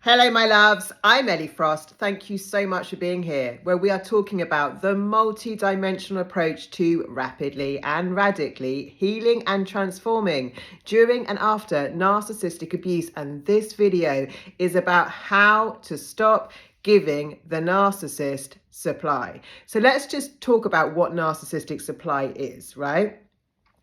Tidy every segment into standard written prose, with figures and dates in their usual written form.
Hello, my loves. I'm Ellie Frost. Thank you so much for being here, where we are talking about the multi-dimensional approach to rapidly and radically healing and transforming during and after narcissistic abuse. And this video is about how to stop giving the narcissist supply. So let's just talk about what narcissistic supply is, right?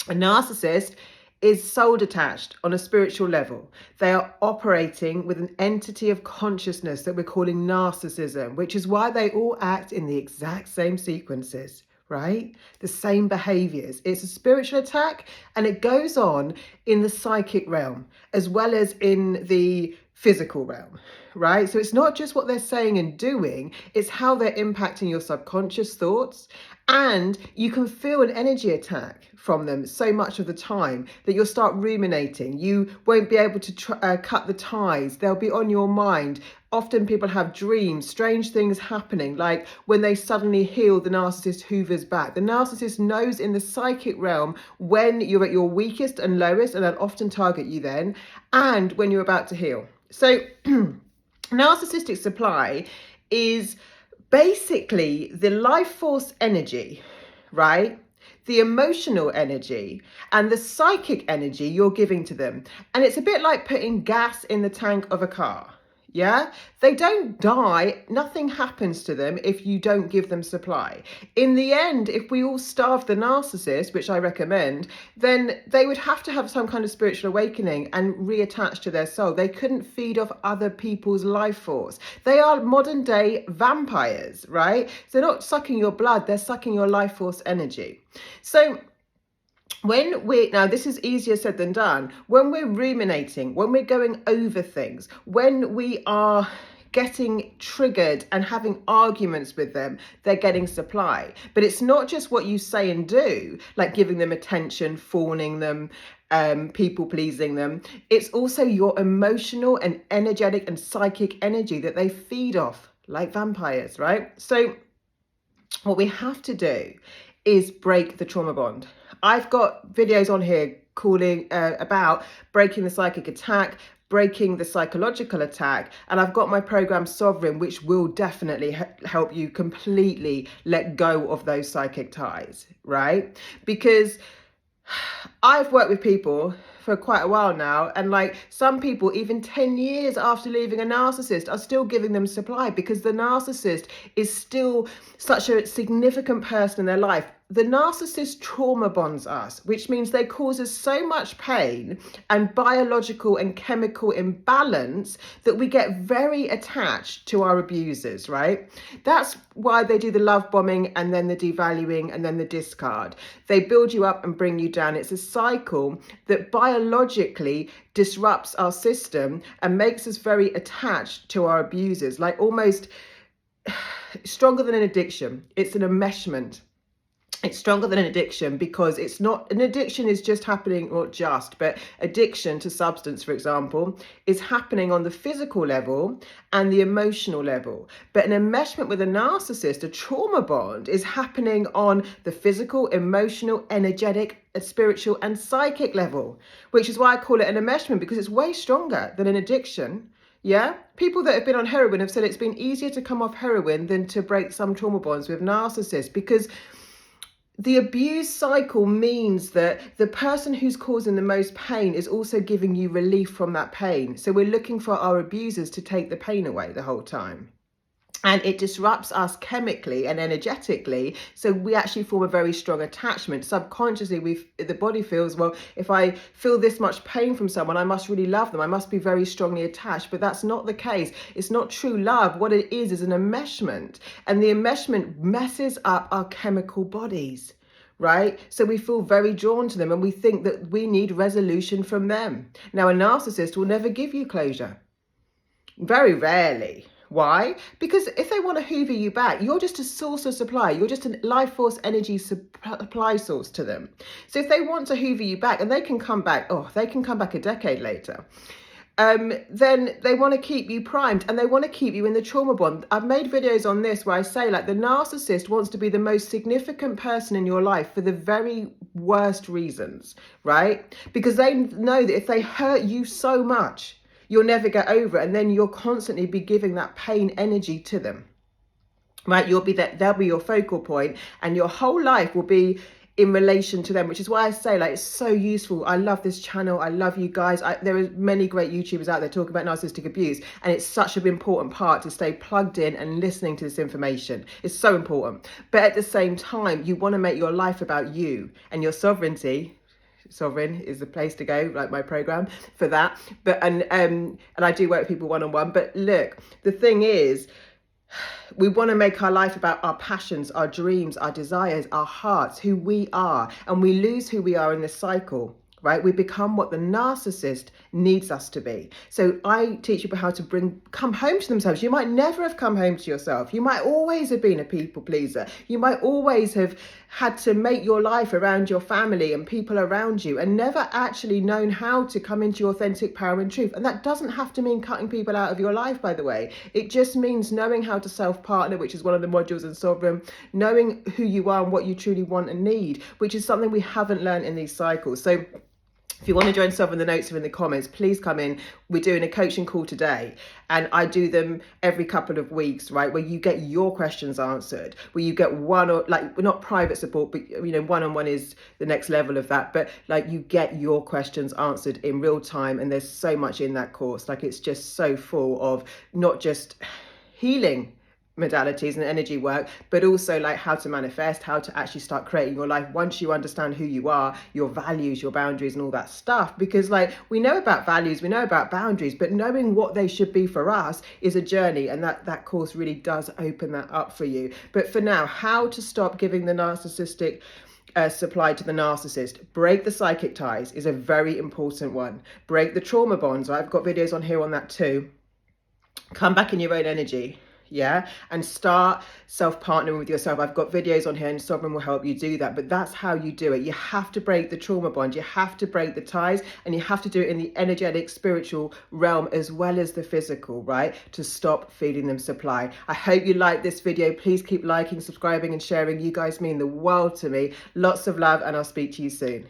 A narcissist is soul detached on a spiritual level. They are operating with an entity of consciousness that we're calling narcissism, which is why they all act in the exact same sequences, right? The same behaviors. It's a spiritual attack, and it goes on in the psychic realm as well as in the physical realm, right? So it's not just what they're saying and doing, it's how they're impacting your subconscious thoughts. And you can feel an energy attack from them so much of the time that you'll start ruminating. You won't be able to cut the ties. They'll be on your mind. Often people have dreams, strange things happening, like when they suddenly heal, the narcissist hoovers back. The narcissist knows in the psychic realm when you're at your weakest and lowest, and they'll often target you then, and when you're about to heal. So narcissistic supply is basically the life force energy, right? The emotional energy and the psychic energy you're giving to them. And it's a bit like putting gas in the tank of a car. Yeah, they don't die. Nothing happens to them if you don't give them supply. In the end, if we all starve the narcissist, which I recommend, then they would have to have some kind of spiritual awakening and reattach to their soul. They couldn't feed off other people's life force. They are modern day vampires, right? So they're not sucking your blood, they're sucking your life force energy. So now this is easier said than done, when we're ruminating, when we're going over things, when we are getting triggered and having arguments with them, they're getting supply. But it's not just what you say and do, like giving them attention, fawning them, people pleasing them. It's also your emotional and energetic and psychic energy that they feed off like vampires, right? So what we have to do is break the trauma bond. I've got videos on here calling about breaking the psychic attack, breaking the psychological attack, and I've got my program Sovereign, which will definitely help you completely let go of those psychic ties, right? Because I've worked with people for quite a while now, and like some people, even 10 years after leaving a narcissist, are still giving them supply because the narcissist is still such a significant person in their life. The narcissist trauma bonds us, which means they cause us so much pain and biological and chemical imbalance that we get very attached to our abusers, right? That's why they do the love bombing and then the devaluing and then the discard. They build you up and bring you down. It's a cycle that biologically disrupts our system and makes us very attached to our abusers, like almost stronger than an addiction. It's an enmeshment. It's stronger than an addiction because it's not, an addiction is just happening, not just, but addiction to substance, for example, is happening on the physical level and the emotional level. But an enmeshment with a narcissist, a trauma bond, is happening on the physical, emotional, energetic, spiritual, and psychic level, which is why I call it an enmeshment, because it's way stronger than an addiction. Yeah, people that have been on heroin have said it's been easier to come off heroin than to break some trauma bonds with narcissists, because the abuse cycle means that the person who's causing the most pain is also giving you relief from that pain. So we're looking for our abusers to take the pain away the whole time. And it disrupts us chemically and energetically. So we actually form a very strong attachment. Subconsciously, the body feels, well, if I feel this much pain from someone, I must really love them. I must be very strongly attached. But that's not the case. It's not true love. What it is an enmeshment. And the enmeshment messes up our chemical bodies, right? So we feel very drawn to them and we think that we need resolution from them. Now, a narcissist will never give you closure. Very rarely. Why? Because if they want to hoover you back, you're just a source of supply. You're just a life force energy supply source to them. So if they want to hoover you back, and they can come back, they can come back a decade later, then they want to keep you primed and they want to keep you in the trauma bond. I've made videos on this where I say, like, the narcissist wants to be the most significant person in your life for the very worst reasons, right? Because they know that if they hurt you so much, you'll never get over it. And then you'll constantly be giving that pain energy to them, right? You'll be that, they'll be your focal point, and your whole life will be in relation to them, which is why I say, like, it's so useful. I love this channel. I love you guys. There are many great YouTubers out there talking about narcissistic abuse, and it's such an important part to stay plugged in and listening to this information. It's so important. But at the same time, you want to make your life about you and your sovereignty. Sovereign is the place to go, like my program for that. But and I do work with people one-on-one. But look, the thing is, we want to make our life about our passions, our dreams, our desires, our hearts, who we are, and we lose who we are in this cycle, right? We become what the narcissist needs us to be. So I teach people how to come home to themselves. You might never have come home to yourself. You might always have been a people pleaser. You might always have had to make your life around your family and people around you, and never actually known how to come into your authentic power and truth. And that doesn't have to mean cutting people out of your life, by the way. It just means knowing how to self-partner, which is one of the modules in Sovereign, knowing who you are and what you truly want and need, which is something we haven't learned in these cycles. So if you want to join Sovereign, the notes are in the comments. Please come in. We're doing a coaching call today, and I do them every couple of weeks, right? Where you get your questions answered, where you get one, or like, not private support, but you know, one-on-one is the next level of that. But like, you get your questions answered in real time, and there's so much in that course. Like, it's just so full of not just healing modalities and energy work, but also like how to manifest, how to actually start creating your life once you understand who you are, your values, your boundaries, and all that stuff. Because like, we know about values, we know about boundaries, but knowing what they should be for us is a journey, and that course really does open that up for you. But for now, how to stop giving the narcissistic supply to the narcissist. Break the psychic ties is a very important one. Break the trauma bonds. I've got videos on here on that too. Come back in your own energy. Yeah, and start self-partnering with yourself. I've got videos on here, and Sovereign will help you do that. But that's how you do it. You have to break the trauma bond, you have to break the ties, and you have to do it in the energetic, spiritual realm as well as the physical, right? To stop feeding them supply. I hope you like this video. Please keep liking, subscribing, and sharing. You guys mean the world to me. Lots of love, and I'll speak to you soon.